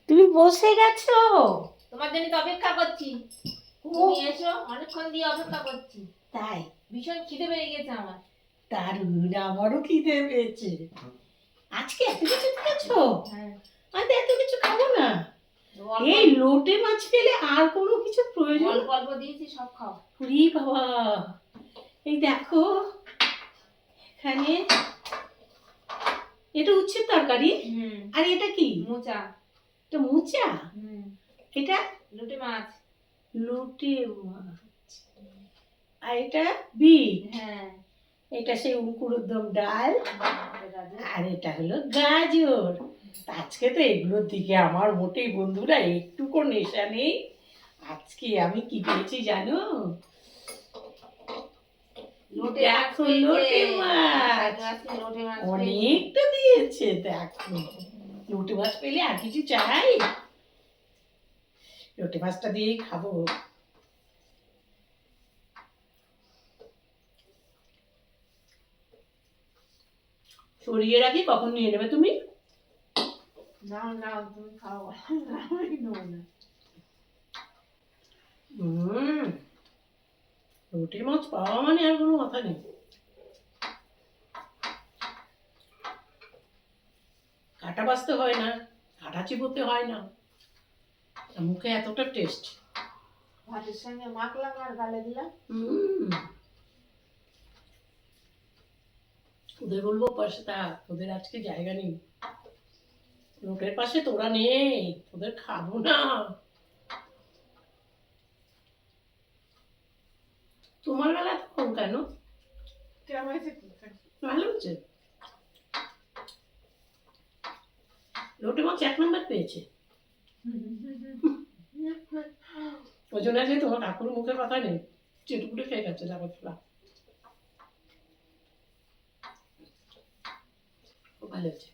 তুমি বসে গেছো? তোমার জন্য তো অপেক্ষা করছি। তুমি এসো, অনেকক্ষণ দিয়ে অপেক্ষা করছি। তাই? ভীষণ খিদে পেয়ে গেছে আমার। দারুণ, আমারও খিদে পেয়েছে। আজকে এত কিছু খেয়েছো? হ্যাঁ। আমি এত কিছু খাবো না। অল্প এই লোটে মাছ পেলে আর কোনো কিছু প্রয়োজন? অল্প অল্প দিয়েছি, সব খাও। ওরে বাবা, এই দেখো এখানে এটা উচ্ছের তরকারি। আর এটা কি? মোচা। এটা মোচা? এটা লোটে মাছ। লোটে মাছ। আর এটা বিট। হ্যাঁ। এটা সেই অঙ্কুরোদ্গম ডাল। আর এটা হলো গাজর। আজকে তো এগুলোর দিকে আমার মোটেই বন্ধুরা একটুকু নেশা নেই। আজকে আমি কি পেয়েছি জানো? দেখো লোটে মাছ। অনেকটা দিয়েছে দেখো। লোটে মাছ পেলে আর কিছু চাই? লোটে মাছটা দিয়েই খাবো। সরিয়ে রাখি, কখন নিয়ে নেবে তুমি? নাও নাও, তুমি খাও। লোটে মাছ পাওয়া মানে আর কোনো কথা নেই। কাটা বাছতে হয় না, কাটা চিবোতে হয় না, মুখে এতটা টেস্ট। ভাতের সঙ্গে মাখলাম আর গালে দিলাম। ওদের বলবো পাশে থাক, ওদের আজকে জায়গা নেই। লোটের পাশে তোরা নেই, ওদের খাবো না। তোমার বেলা তো কম কেন? ভালো হচ্ছে। লোটে মাছ 1 নম্বর পেয়েছে। ওই জন্য আছে তোমার কাকুর মুখে কথা নেই, চেটুকুটে খেয়ে গেছে দেখো। ভালো হচ্ছে।